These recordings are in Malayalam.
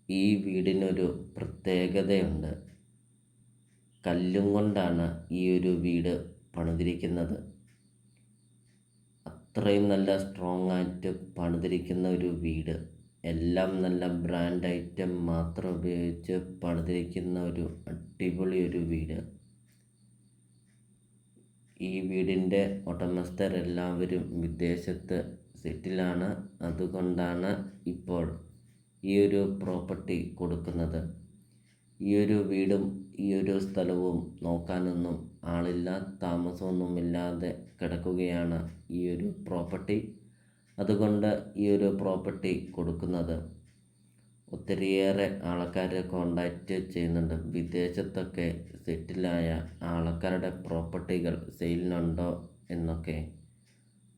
ഈ വീടിനൊരു പ്രത്യേകതയുണ്ട്. കല്ലും കൊണ്ടാണ് ഈ ഒരു വീട് പണിതിരിക്കുന്നത്. അത്രയും നല്ല സ്ട്രോങ് ആയിട്ട് പണിതിരിക്കുന്ന ഒരു വീട്. എല്ലാം നല്ല ബ്രാൻഡ് ഐറ്റം മാത്രം ഉപയോഗിച്ച് പണിതിരിക്കുന്ന ഒരു അടിപൊളി ഒരു വീട്. ഈ വീടിൻ്റെ ഉടമസ്ഥരെല്ലാവരും വിദേശത്ത് സെറ്റിലാണ്. അതുകൊണ്ടാണ് ഇപ്പോൾ ഈ ഒരു പ്രോപ്പർട്ടി കൊടുക്കുന്നത്. ഈ ഒരു വീടും ഈ ഒരു സ്ഥലവും നോക്കാനൊന്നും ആളില്ല, താമസമൊന്നുമില്ലാതെ കിടക്കുകയാണ് ഈ ഒരു പ്രോപ്പർട്ടി. അതുകൊണ്ട് ഈ ഒരു പ്രോപ്പർട്ടി കൊടുക്കുന്നത്. ഒത്തിരിയേറെ ആൾക്കാരെ കോണ്ടാക്റ്റ് ചെയ്യുന്നുണ്ട്. വിദേശത്തൊക്കെ സെറ്റിലായ ആൾക്കാരുടെ പ്രോപ്പർട്ടികൾ സെയിലിനുണ്ടോ എന്നൊക്കെ.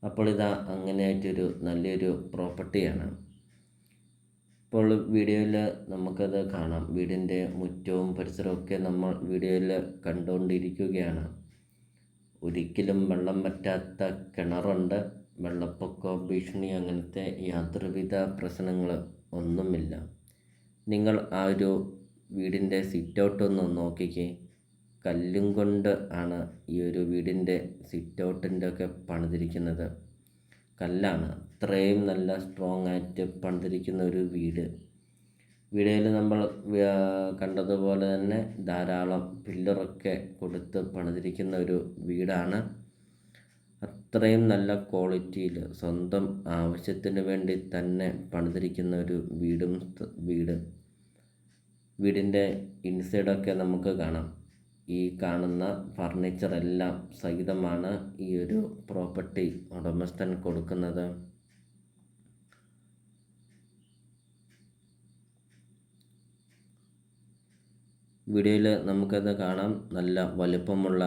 അപ്പോൾ ഇതാ അങ്ങനെയായിട്ടൊരു നല്ലൊരു പ്രോപ്പർട്ടിയാണ്. ഇപ്പോൾ വീഡിയോയിൽ നമുക്കത് കാണാം. വീടിൻ്റെ മുറ്റവും പരിസരമൊക്കെ നമ്മൾ വീഡിയോയിൽ കണ്ടുകൊണ്ടിരിക്കുകയാണ്. ഒരിക്കലും വെള്ളം വറ്റാത്ത കിണറുണ്ട്. വെള്ളപ്പൊക്ക ഭീഷണി അങ്ങനത്തെ യാതൊരുവിധ പ്രശ്നങ്ങൾ ഒന്നുമില്ല. നിങ്ങൾ ആ ഒരു വീടിൻ്റെ സിറ്റൗട്ടൊന്ന് നോക്കിക്കേ. കല്ലും കൊണ്ട് ആണ് ഈ ഒരു വീടിൻ്റെ സിറ്റൗട്ടിൻ്റെ ഒക്കെ പണിതിരിക്കുന്നത്. കല്ലാണ്. അത്രയും നല്ല സ്ട്രോങ് ആയിട്ട് പണിതിരിക്കുന്ന ഒരു വീട്. വീഡിയോയിൽ നമ്മൾ കണ്ടതുപോലെ തന്നെ ധാരാളം പില്ലറൊക്കെ കൊടുത്ത് പണിതിരിക്കുന്ന ഒരു വീടാണ്. അത്രയും നല്ല ക്വാളിറ്റിയിൽ സ്വന്തം ആവശ്യത്തിന് വേണ്ടി തന്നെ പണിതിരിക്കുന്ന ഒരു വീടിൻ്റെ ഇൻസൈഡൊക്കെ നമുക്ക് കാണാം. ഈ കാണുന്ന ഫർണിച്ചറെല്ലാം സഹിതമാണ് ഈ ഒരു പ്രോപ്പർട്ടി ഉടമസ്ഥൻ കൊടുക്കുന്നത്. വീഡിയോയിൽ നമുക്കത് കാണാം. നല്ല വലുപ്പമുള്ള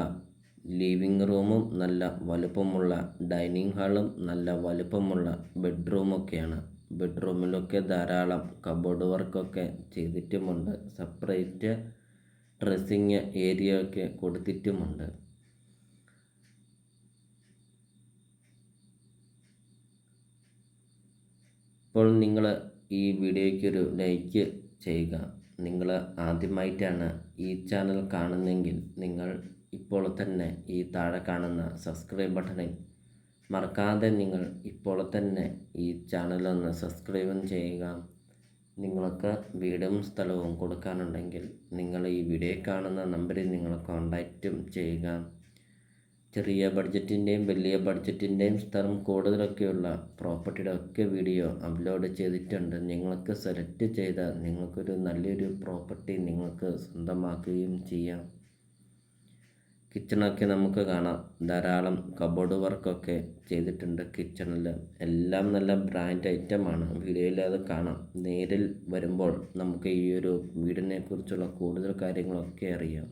ലിവിങ് റൂമും നല്ല വലുപ്പമുള്ള ഡൈനിങ് ഹാളും നല്ല വലുപ്പമുള്ള ബെഡ്റൂമൊക്കെയാണ്. ബെഡ്റൂമിലൊക്കെ ധാരാളം കബോർഡ് വർക്കൊക്കെ ചെയ്തിട്ടുമുണ്ട്. സെപ്പറേറ്റ് ഡ്രസ്സിങ് ഏരിയ ഒക്കെ കൊടുത്തിട്ടുമുണ്ട്. ഇപ്പോൾ നിങ്ങൾ ഈ വീഡിയോയ്ക്കൊരു ലൈക്ക് ചെയ്യുക. നിങ്ങൾ ആദ്യമായിട്ടാണ് ഈ ചാനൽ കാണുന്നതെങ്കിൽ നിങ്ങൾ ഇപ്പോൾ തന്നെ ഈ താഴെ കാണുന്ന സബ്സ്ക്രൈബ് ബട്ടണിൽ മറക്കാതെ നിങ്ങൾ ഇപ്പോൾ തന്നെ ഈ ചാനലൊന്ന് സബ്സ്ക്രൈബും ചെയ്യുക. നിങ്ങൾക്ക് വീടും സ്ഥലവും കൊടുക്കാനുണ്ടെങ്കിൽ നിങ്ങൾ ഈ വീഡിയോ കാണുന്ന നമ്പറിൽ നിങ്ങൾ കോൺടാക്റ്റും ചെയ്യുക. ചെറിയ ബഡ്ജറ്റിൻ്റെയും വലിയ ബഡ്ജറ്റിൻ്റെയും സ്ഥലം കൂടുതലൊക്കെയുള്ള പ്രോപ്പർട്ടിയുടെ ഒക്കെ വീഡിയോ അപ്ലോഡ് ചെയ്തിട്ടുണ്ട്. നിങ്ങൾക്ക് സെലക്ട് ചെയ്താൽ നിങ്ങൾക്കൊരു നല്ലൊരു പ്രോപ്പർട്ടി നിങ്ങൾക്ക് സ്വന്തമാക്കുകയും ചെയ്യാം. കിച്ചണൊക്കെ നമുക്ക് കാണാം. ധാരാളം കബോർഡ് വർക്കൊക്കെ ചെയ്തിട്ടുണ്ട് കിച്ചണിൽ. എല്ലാം നല്ല ബ്രാൻഡ് ഐറ്റമാണ്. വീഡിയോയിൽ അത് കാണാം. നേരിൽ വരുമ്പോൾ നമുക്ക് ഈ ഒരു വീടിനെ കുറിച്ചുള്ള കൂടുതൽ കാര്യങ്ങളൊക്കെ അറിയാം.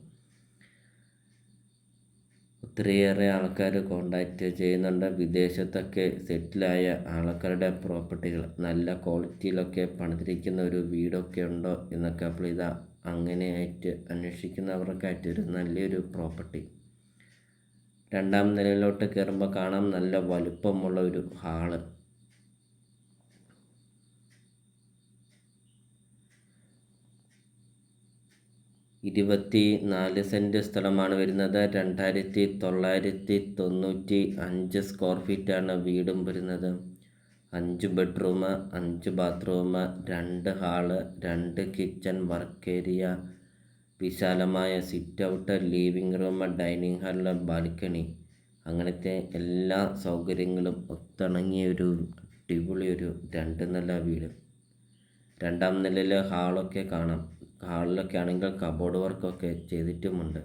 ഒത്തിരിയേറെ ആൾക്കാർ കോണ്ടാക്റ്റ് ചെയ്യുന്നുണ്ട്. വിദേശത്തൊക്കെ സെറ്റിലായ ആൾക്കാരുടെ പ്രോപ്പർട്ടികൾ നല്ല ക്വാളിറ്റിയിലൊക്കെ പണിതിരിക്കുന്ന ഒരു വീടൊക്കെ ഉണ്ടോ എന്നൊക്കെ. അപ്പോൾ ഇതാ അങ്ങനെയായിട്ട് അന്വേഷിക്കുന്നവർക്കായിട്ട് ഒരു നല്ലൊരു പ്രോപ്പർട്ടി. രണ്ടാം നിലയിലോട്ട് കയറുമ്പോൾ കാണാം നല്ല വലുപ്പമുള്ള ഒരു ഹാള്. 24 സെൻറ്റ് സ്ഥലമാണ് വരുന്നത്. 2995 സ്ക്വയർ ഫീറ്റാണ് വീടും വരുന്നത്. 5 bedroom, 5 bathroom, 2 hall, 2 kitchen, work area, വിശാലമായ sit out, living room, dining ഹാളിൽ ബാൽക്കണി, അങ്ങനത്തെ എല്ലാ സൗകര്യങ്ങളും ഒത്തിണങ്ങിയ ഒരു അടിപൊളി ഒരു 2 നില വീട്. രണ്ടാം നിലയിൽ ഹാളൊക്കെ കാണാം. ഹാളിലൊക്കെ ആണെങ്കിൽ കബോർഡ് വർക്കൊക്കെ ചെയ്തിട്ടുമുണ്ട്.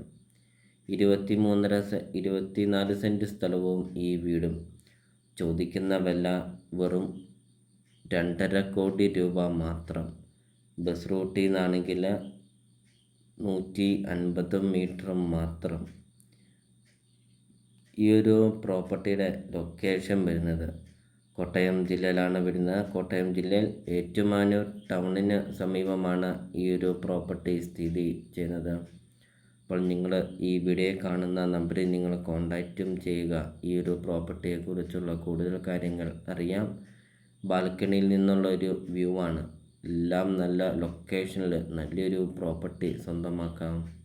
24 സെൻറ്റ് സ്ഥലവും ഈ വീടും. ചോദിക്കുന്ന വില വെറും 2.5 കോടി രൂപ മാത്രം. ബസ് റൂട്ടിൽ നിന്നാണെങ്കിൽ 150 മീറ്റർ മാത്രം. ഈ ഒരു പ്രോപ്പർട്ടിയുടെ ലൊക്കേഷൻ വരുന്നത് കോട്ടയം ജില്ലയിലാണ് വരുന്നത്. കോട്ടയം ജില്ലയിൽ ഏറ്റുമാനൂർ ടൗണിന് സമീപമാണ് ഈ ഒരു പ്രോപ്പർട്ടി സ്ഥിതി ചെയ്യുന്നത്. അപ്പോൾ നിങ്ങൾ ഈ വീഡിയോ കാണുന്ന നമ്പറിൽ നിങ്ങൾ കോൺടാക്റ്റും ചെയ്യുക. ഈ ഒരു പ്രോപ്പർട്ടിയെക്കുറിച്ചുള്ള കൂടുതൽ കാര്യങ്ങൾ അറിയാം. ബാൽക്കണിയിൽ നിന്നുള്ള ഒരു വ്യൂ ആണ്. എല്ലാം നല്ല ലൊക്കേഷനിൽ നല്ലൊരു പ്രോപ്പർട്ടി സ്വന്തമാക്കാം.